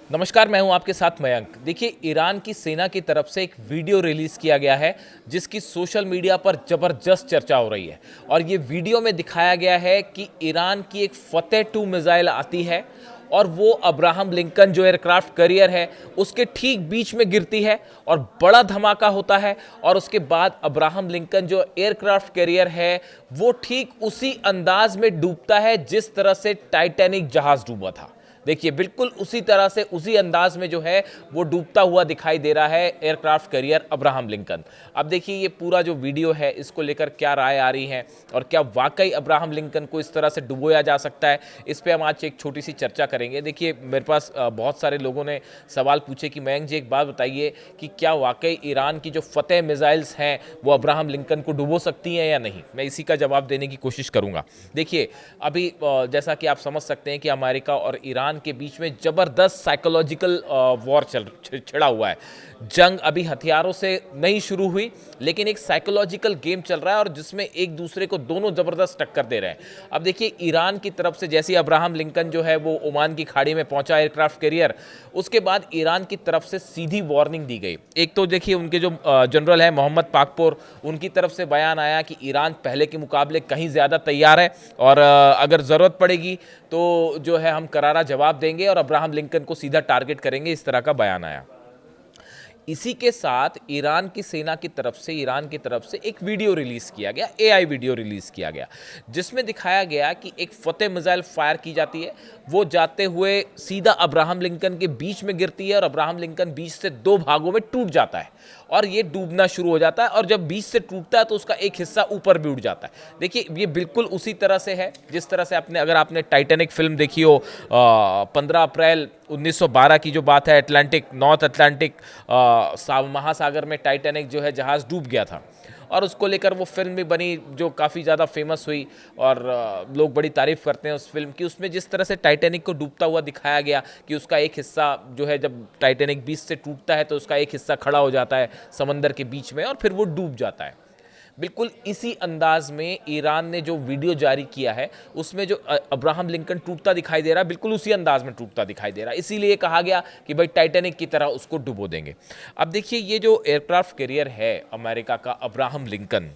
नमस्कार, मैं हूं आपके साथ मयंक। देखिए, ईरान की सेना की तरफ से एक वीडियो रिलीज़ किया गया है जिसकी सोशल मीडिया पर ज़बरदस्त चर्चा हो रही है। और ये वीडियो में दिखाया गया है कि ईरान की एक फतेह 2 मिसाइल आती है और वो अब्राहम लिंकन जो एयरक्राफ्ट कैरियर है उसके ठीक बीच में गिरती है और बड़ा धमाका होता है। और उसके बाद अब्राहम लिंकन जो एयरक्राफ्ट कैरियर है वो ठीक उसी अंदाज में डूबता है जिस तरह से टाइटैनिक जहाज डूबा था। देखिए, बिल्कुल उसी तरह से उसी अंदाज में जो है वो डूबता हुआ दिखाई दे रहा है एयरक्राफ्ट कैरियर अब्राहम लिंकन। अब देखिए, ये पूरा जो वीडियो है इसको लेकर क्या राय आ रही है और क्या वाकई अब्राहम लिंकन को इस तरह से डुबोया जा सकता है, इस पे हम आज एक छोटी सी चर्चा करेंगे। देखिए, मेरे पास बहुत सारे लोगों ने सवाल पूछे कि मयंक जी, एक बात बताइए कि क्या वाकई ईरान की जो फतेह मिसाइल्स हैं वो अब्राहम लिंकन को डुबो सकती हैं या नहीं। मैं इसी का जवाब देने की कोशिश करूंगा। देखिए, अभी जैसा कि आप समझ सकते हैं कि अमेरिका और ईरान के बीच में जबरदस्त साइकोलॉजिकल वॉर छिड़ा हुआ है। जंग अभी हथियारों से नहीं शुरू हुई, लेकिन एक साइकोलॉजिकल गेम चल रहा है और जिसमें एक दूसरे को दोनों जबरदस्त टक्कर दे रहे हैं। अब देखिए, ईरान की तरफ से जैसे अब्राहम लिंकन जो है वो ओमान की खाड़ी में पहुंचा एयरक्राफ्ट कैरियर, उसके बाद ईरान की तरफ से सीधी वार्निंग दी गई। एक तो देखिए, उनके जो जनरल है मोहम्मद पाकपोर, उनकी तरफ से बयान आया कि ईरान पहले के मुकाबले कहीं ज़्यादा तैयार है और अगर ज़रूरत पड़ेगी तो जो है हम करारा जवाब देंगे और अब्राहम लिंकन को सीधा टारगेट करेंगे, इस तरह का बयान आया। इसी के साथ ईरान की सेना की तरफ से ईरान की तरफ से एक वीडियो रिलीज किया गया, एआई वीडियो रिलीज किया गया, जिसमें दिखाया गया कि एक फतेह मिसाइल फायर की जाती है। वो जाते हुए सीधा अब्राहम लिंकन के बीच में गिरती है और अब्राहम लिंकन बीच से दो भागों में टूट जाता है और ये डूबना शुरू हो जाता है। और जब बीच से टूटता है तो उसका एक हिस्सा ऊपर भी उठ जाता है। देखिए, ये बिल्कुल उसी तरह से है जिस तरह से अगर आपने टाइटैनिक फिल्म देखी हो, 15 अप्रैल 1912 की जो बात है, अटलांटिक नॉर्थ अटलांटिक महासागर में टाइटैनिक जो है जहाज़ डूब गया था और उसको लेकर वो फिल्म भी बनी जो काफ़ी ज़्यादा फेमस हुई और लोग बड़ी तारीफ़ करते हैं उस फिल्म की। उसमें जिस तरह से टाइटैनिक को डूबता हुआ दिखाया गया कि उसका एक हिस्सा जो है, जब टाइटैनिक बीच से टूटता है तो उसका एक हिस्सा खड़ा हो जाता है समंदर के बीच में और फिर वो डूब जाता है। बिल्कुल इसी अंदाज में ईरान ने जो वीडियो जारी किया है उसमें जो अब्राहम लिंकन टूटता दिखाई दे रहा है, बिल्कुल उसी अंदाज में टूटता दिखाई दे रहा है। इसीलिए कहा गया कि भाई टाइटैनिक की तरह उसको डुबो देंगे। अब देखिए, ये जो एयरक्राफ्ट कैरियर है अमेरिका का अब्राहम लिंकन,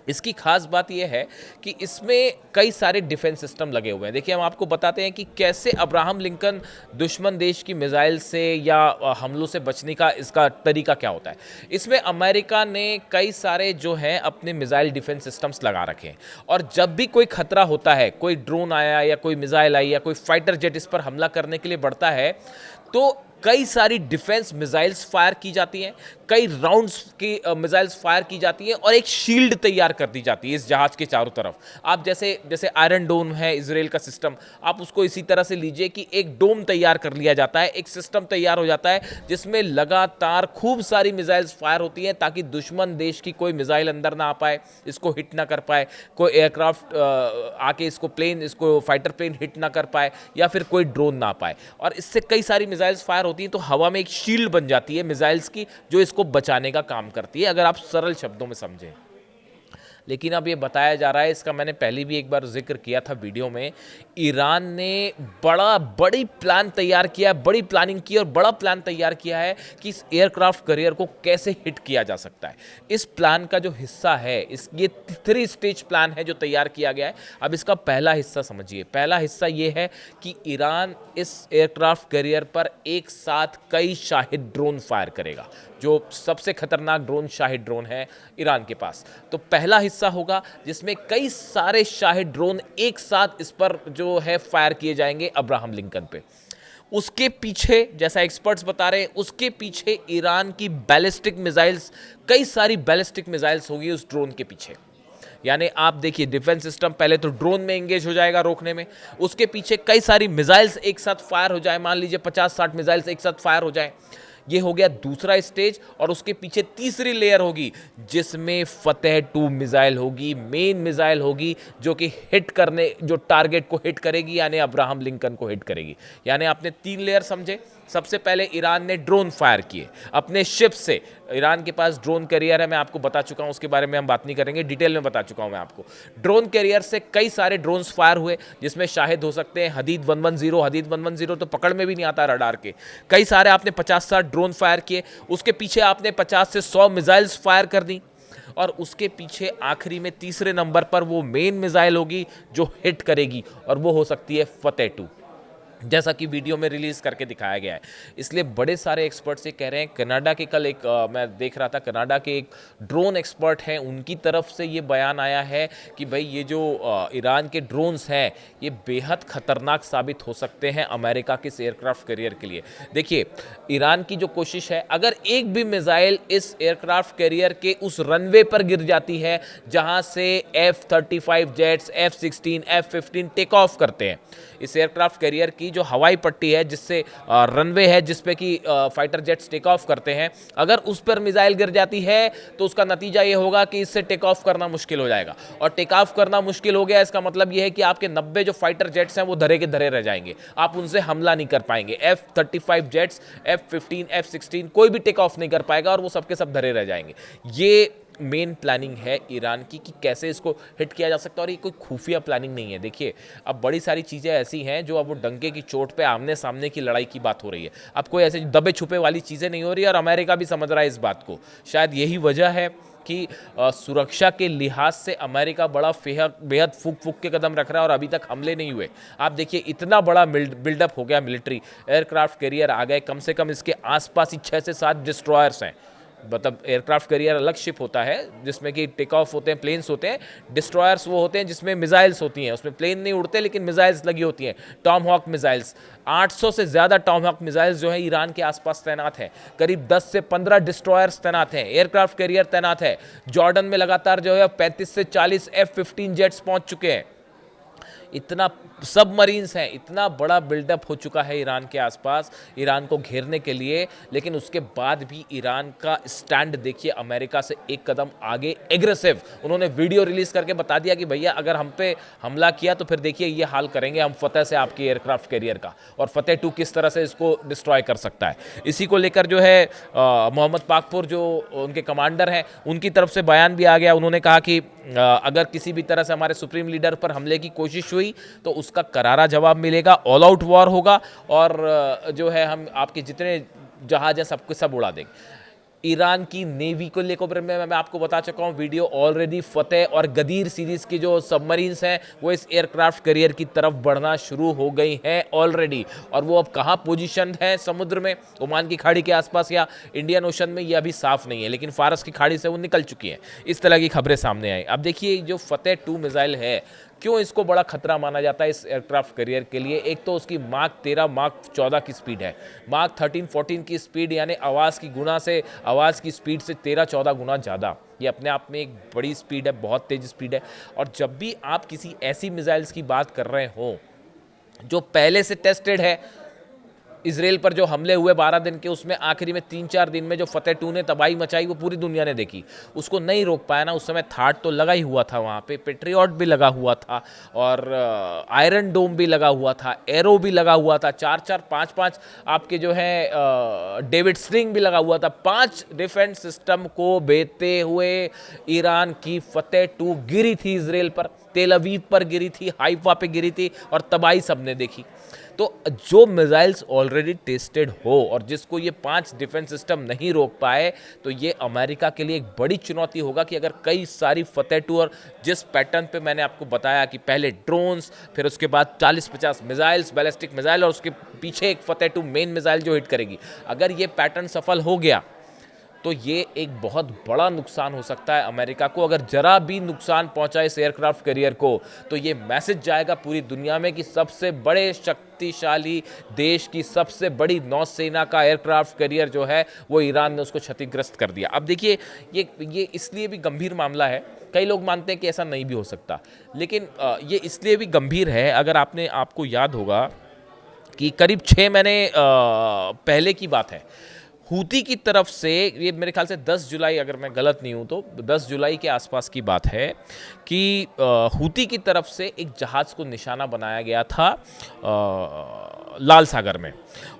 इसकी खास बात यह है कि इसमें कई सारे डिफेंस सिस्टम लगे हुए हैं। देखिए, हम आपको बताते हैं कि कैसे अब्राहम लिंकन दुश्मन देश की मिसाइल से या हमलों से बचने का इसका तरीका क्या होता है। इसमें अमेरिका ने कई सारे जो हैं अपने मिसाइल डिफेंस सिस्टम्स लगा रखे हैं और जब भी कोई खतरा होता है, कोई ड्रोन आया या कोई मिसाइल आई या कोई फाइटर जेट इस पर हमला करने के लिए बढ़ता है, तो कई सारी डिफेंस मिसाइल्स फायर की जाती हैं, कई राउंड्स की मिसाइल्स फायर की जाती हैं और एक शील्ड तैयार कर दी जाती है इस जहाज के चारों तरफ। आप जैसे जैसे आयरन डोम है इजराइल का सिस्टम, आप उसको इसी तरह से लीजिए कि एक डोम तैयार कर लिया जाता है, एक सिस्टम तैयार हो जाता है जिसमें लगातार खूब सारी मिसाइल्स फायर होती हैं ताकि दुश्मन देश की कोई मिसाइल अंदर ना आ पाए, इसको हिट ना कर पाए, कोई एयरक्राफ्ट आके इसको फाइटर प्लेन हिट ना कर पाए या फिर कोई ड्रोन ना पाए। और इससे कई सारी मिसाइल्स फायर होती हैं तो हवा में एक शील्ड बन जाती है मिसाइल्स की, जो इसको बचाने का काम करती है, अगर आप सरल शब्दों में समझें। लेकिन अब ये बताया जा रहा है, इसका मैंने पहले भी एक बार जिक्र किया था वीडियो में, ईरान ने बड़ी प्लान तैयार किया, बड़ी प्लानिंग की और बड़ा प्लान तैयार किया है कि इस एयरक्राफ्ट कैरियर को कैसे हिट किया जा सकता है। इस प्लान का जो हिस्सा है, ये 3 स्टेज प्लान है जो तैयार किया गया है। अब इसका पहला हिस्सा समझिए। पहला हिस्सा ये है कि ईरान इस एयरक्राफ्ट कैरियर पर एक साथ कई शाहिद ड्रोन फायर करेगा। जो सबसे खतरनाक ड्रोन शाहिद ड्रोन है ईरान के पास, तो पहला हिस्सा होगा जिसमें कई सारे शाहिद ड्रोन एक साथ इस पर जो है फायर किए जाएंगे अब्राहम लिंकन पे। उसके पीछे, जैसा एक्सपर्ट्स बता रहे हैं, उसके पीछे ईरान की बैलिस्टिक मिसाइल्स, कई सारी बैलिस्टिक मिसाइल्स होगी उस ड्रोन के पीछे। यानी आप देखिए, डिफेंस सिस्टम पहले तो ड्रोन में एंगेज हो जाएगा रोकने में, उसके पीछे कई सारी मिसाइल्स एक साथ फायर हो जाए, मान लीजिए 50-60 मिसाइल्स एक साथ फायर हो जाए। ये हो गया दूसरा स्टेज। और उसके पीछे तीसरी लेयर होगी जिसमें फतेह 2 मिसाइल होगी, मेन मिसाइल होगी, जो कि हिट करने, जो टारगेट को हिट करेगी, यानी अब्राहम लिंकन को हिट करेगी। यानी आपने 3 लेयर समझे। सबसे पहले ईरान ने ड्रोन फायर किए अपने शिप से, ईरान के पास ड्रोन कैरियर है, मैं आपको बता चुका हूं, उसके बारे में हम बात नहीं करेंगे, डिटेल में बता चुका हूं मैं आपको। ड्रोन कैरियर से कई सारे ड्रोन्स फायर हुए, जिसमें शाहिद हो सकते हैं, हदीद 110। हदीद 110 तो पकड़ में भी नहीं आता रडार के। कई सारे आपने 50-60 ड्रोन फायर किए, उसके पीछे आपने 50 से 100 मिसाइल्स फायर कर दी, और उसके पीछे आखिरी में तीसरे नंबर पर वो मेन मिसाइल होगी जो हिट करेगी, और वो हो सकती है फतेह 2, जैसा कि वीडियो में रिलीज करके दिखाया गया है। इसलिए बड़े सारे एक्सपर्ट्स ये कह रहे हैं, कनाडा के कल एक मैं देख रहा था, कनाडा के एक ड्रोन एक्सपर्ट हैं, उनकी तरफ से ये बयान आया है कि भाई ये जो ईरान के ड्रोन्स हैं ये बेहद खतरनाक साबित हो सकते हैं अमेरिका के एयरक्राफ्ट कैरियर के लिए। देखिए, ईरान की जो कोशिश है, अगर एक भी मिसाइल इस एयरक्राफ्ट कैरियर के उस रनवे पर गिर जाती है जहां से F-35 jets, F-16, F-15 take off करते हैं, इस एयरक्राफ्ट कैरियर की जो हवाई पट्टी है, जिससे रनवे है जिस पे कि फाइटर जेट्स टेक ऑफ करते हैं, अगर उस पर मिसाइल गिर जाती है तो उसका नतीजा ये होगा कि इससे टेक ऑफ करना मुश्किल हो जाएगा, और टेक ऑफ करना मुश्किल हो गया इसका मतलब ये है कि आपके 90 जो फाइटर जेट्स हैं वो धरे के धरे रह जाएंगे, आप उनसे हमला नहीं कर पाएंगे। F-35 जेट्स, F-15, F-16 कोई भी टेक ऑफ नहीं कर पाएगा, और वो सबके सब धरे रह जाएंगे। ये मेन प्लानिंग है ईरान की कि कैसे इसको हिट किया जा सकता है, और ये कोई खुफिया प्लानिंग नहीं है। देखिए, अब बड़ी सारी चीज़ें ऐसी हैं जो अब वो डंके की चोट पे आमने सामने की लड़ाई की बात हो रही है, अब कोई ऐसे दबे छुपे वाली चीज़ें नहीं हो रही है, और अमेरिका भी समझ रहा है इस बात को। शायद यही वजह है कि सुरक्षा के लिहाज से अमेरिका बड़ा बेहद फूक के कदम रख रहा है, और अभी तक हमले नहीं हुए। आप देखिए, इतना बड़ा बिल्डअप हो गया, मिलिट्री एयरक्राफ्ट कैरियर आ गए, कम से कम इसके आसपास ही 6 से 7 डिस्ट्रॉयर्स हैं। मतलब एयरक्राफ्ट कैरियर अलग शिप होता है जिसमें कि टेक ऑफ होते हैं, प्लेन्स होते हैं। डिस्ट्रॉयर्स वो होते हैं जिसमें मिसाइल्स होती हैं, उसमें प्लेन नहीं उड़ते लेकिन मिसाइल्स लगी होती हैं, टॉम हॉक मिसाइल्स। 800 से ज़्यादा टॉम हॉक मिसाइल्स जो है ईरान के आसपास तैनात हैं, करीब 10 से 15 डिस्ट्रॉयर्स तैनात हैं, एयरक्राफ्ट कैरियर तैनात है। जॉर्डन में लगातार जो है 35 से 40 F-15 जेट्स पहुंच चुके हैं। इतना सबमरीन्स हैं, इतना बड़ा बिल्डअप हो चुका है ईरान के आसपास ईरान को घेरने के लिए, लेकिन उसके बाद भी ईरान का स्टैंड देखिए अमेरिका से एक कदम आगे, एग्रेसिव। उन्होंने वीडियो रिलीज करके बता दिया कि भैया अगर हम पे हमला किया तो फिर देखिए ये हाल करेंगे हम फतेह से आपके एयरक्राफ्ट कैरियर का, और फतेह 2 किस तरह से इसको डिस्ट्रॉय कर सकता है। इसी को लेकर जो है मोहम्मद पाकपुर जो उनके कमांडर हैं, उनकी तरफ से बयान भी आ गया। उन्होंने कहा कि अगर किसी भी तरह से हमारे सुप्रीम लीडर पर हमले की कोशिश हुई तो उसका करारा जवाब मिलेगा, ऑल आउट वॉर होगा, और जो है हम आपके जितने जहाज हैं सबको सब उड़ा देंगे। ईरान की नेवी को लेकर मैं आपको बता चुका हूँ वीडियो ऑलरेडी। फतेह और गदीर सीरीज की जो सबमरीन्स हैं वो इस एयरक्राफ्ट कैरियर की तरफ बढ़ना शुरू हो गई हैं ऑलरेडी, और वो अब कहाँ पोजीशन है समुद्र में, ओमान की खाड़ी के आसपास या इंडियन ओशन में, ये अभी साफ नहीं है, लेकिन फारस की खाड़ी से वो निकल चुकी हैं। इस तरह की खबरें सामने आई। अब देखिए, जो फतेह 2 मिसाइल है, क्यों इसको बड़ा खतरा माना जाता है इस एयरक्राफ्ट कैरियर के लिए? एक तो उसकी माक 13, माक 14 की स्पीड है, माक 13-14 की स्पीड, यानी आवाज़ की स्पीड से 13-14 गुना ज़्यादा। ये अपने आप में एक बड़ी स्पीड है, बहुत तेज स्पीड है। और जब भी आप किसी ऐसी मिसाइल्स की बात कर रहे हो जो पहले से टेस्टेड है, इसराइल पर जो हमले हुए 12 दिन के, उसमें आखिरी में 3-4 दिन में जो फतेह 2 ने तबाही मचाई वो पूरी दुनिया ने देखी, उसको नहीं रोक पाया ना। उस समय थाट तो लगा ही हुआ था, वहाँ पे पेट्रियट भी लगा हुआ था, और आयरन डोम भी लगा हुआ था, एरो भी लगा हुआ था, 4-4, 5-5 आपके जो है डेविड स्लिंग भी लगा हुआ था। 5 डिफेंस सिस्टम को बेचते हुए ईरान की फतेह 2 गिरी थी इसराइल पर, तेल अवीव पर गिरी थी, हाइफा पे गिरी थी, और तबाही सबने देखी। तो जो मिसाइल्स ऑलरेडी टेस्टेड हो और जिसको ये 5 डिफेंस सिस्टम नहीं रोक पाए, तो ये अमेरिका के लिए एक बड़ी चुनौती होगा कि अगर कई सारी फतेह 2, और जिस पैटर्न पे मैंने आपको बताया कि पहले ड्रोन्स, फिर उसके बाद 40-50 मिसाइल्स, बैलिस्टिक मिसाइल, और उसके पीछे एक फतेह 2 मेन मिसाइल जो हिट करेगी, अगर ये पैटर्न सफल हो गया तो ये एक बहुत बड़ा नुकसान हो सकता है अमेरिका को। अगर जरा भी नुकसान पहुंचा इस एयरक्राफ्ट कैरियर को, तो ये मैसेज जाएगा पूरी दुनिया में कि सबसे बड़े शक्तिशाली देश की सबसे बड़ी नौसेना का एयरक्राफ्ट कैरियर जो है वो ईरान ने उसको क्षतिग्रस्त कर दिया। अब देखिए, ये इसलिए भी गंभीर मामला है, कई लोग मानते हैं कि ऐसा नहीं भी हो सकता, लेकिन ये इसलिए भी गंभीर है, अगर आपको याद होगा कि करीब 6 महीने पहले की बात है, हूती की तरफ से, ये मेरे ख्याल से 10 जुलाई, अगर मैं गलत नहीं हूँ तो 10 जुलाई के आसपास की बात है, कि हूती की तरफ से एक जहाज़ को निशाना बनाया गया था लाल सागर में,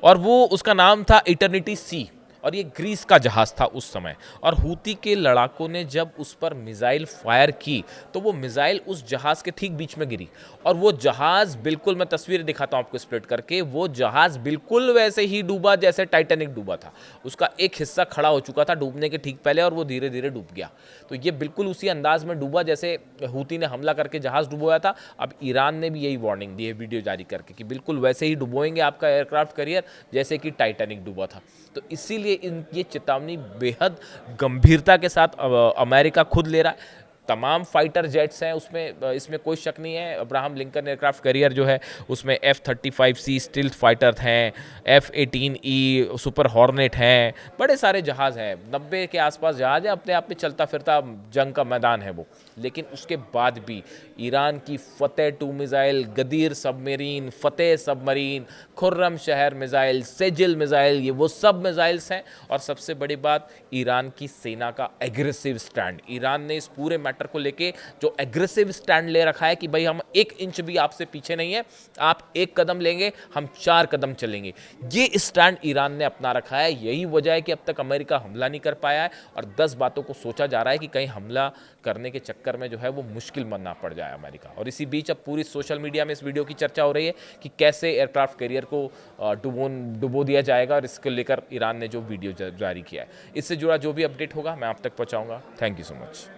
और वो उसका नाम था इटर्निटी सी। और ये ग्रीस का जहाज़ था उस समय। और हूती के लड़ाकों ने जब उस पर मिसाइल फायर की तो वो मिसाइल उस जहाज़ के ठीक बीच में गिरी, और वो जहाज़ बिल्कुल, मैं तस्वीरें दिखाता हूँ आपको स्प्लिट करके, वो जहाज़ बिल्कुल वैसे ही डूबा जैसे टाइटैनिक डूबा था। उसका एक हिस्सा खड़ा हो चुका था डूबने के ठीक पहले, और वो धीरे धीरे डूब गया। तो ये बिल्कुल उसी अंदाज में डूबा जैसे हूती ने हमला करके जहाज़ डुबोया था। अब ईरान ने भी यही वार्निंग दी है वीडियो जारी करके कि बिल्कुल वैसे ही डुबोएंगे आपका एयरक्राफ्ट कैरियर जैसे कि टाइटैनिक डूबा था। तो इसीलिए ये चेतावनी बेहद गंभीरता के साथ अमेरिका खुद ले रहा है। तमाम फाइटर जेट्स हैं उसमें, इसमें कोई शक नहीं है। अब्राहम लिंकन एयरक्राफ्ट कैरियर जो है उसमें F-35C स्टिल्थ फाइटर हैं, F-18E सुपर हॉर्नेट हैं, बड़े सारे जहाज़ हैं, 90 के आसपास जहाज़ है, अपने आप में चलता फिरता जंग का मैदान है वो। लेकिन उसके बाद भी ईरान की फतेह 2 मिसाइल, गदीर सबमरीन, फतेह सबमरीन, खुर्रम शहर मिसाइल, सेजिल मिसाइल, ये वो सब मिसाइल्स हैं। और सबसे बड़ी बात, ईरान की सेना का एग्रेसिव स्टैंड। ईरान ने इस पूरे मैटर को लेके जो एग्रेसिव स्टैंड ले रखा है कि भाई हम 1 इंच भी आपसे पीछे नहीं है, आप 1 कदम लेंगे हम 4 कदम चलेंगे, ये स्टैंड ईरान ने अपना रखा है। यही वजह है कि अब तक अमेरिका हमला नहीं कर पाया है, और 10 बातों को सोचा जा रहा है कि कहीं हमला करने के चक्कर में जो है वो मुश्किल बनना पड़ जाए अमेरिका। और इसी बीच अब पूरी सोशल मीडिया में इस वीडियो की चर्चा हो रही है कि कैसे एयरक्राफ्ट कैरियर को डुबो दिया जाएगा, और इसको लेकर ईरान ने जो वीडियो जारी किया है। इससे जुड़ा जो भी अपडेट होगा मैं आप तक पहुंचाऊंगा। Thank you so much.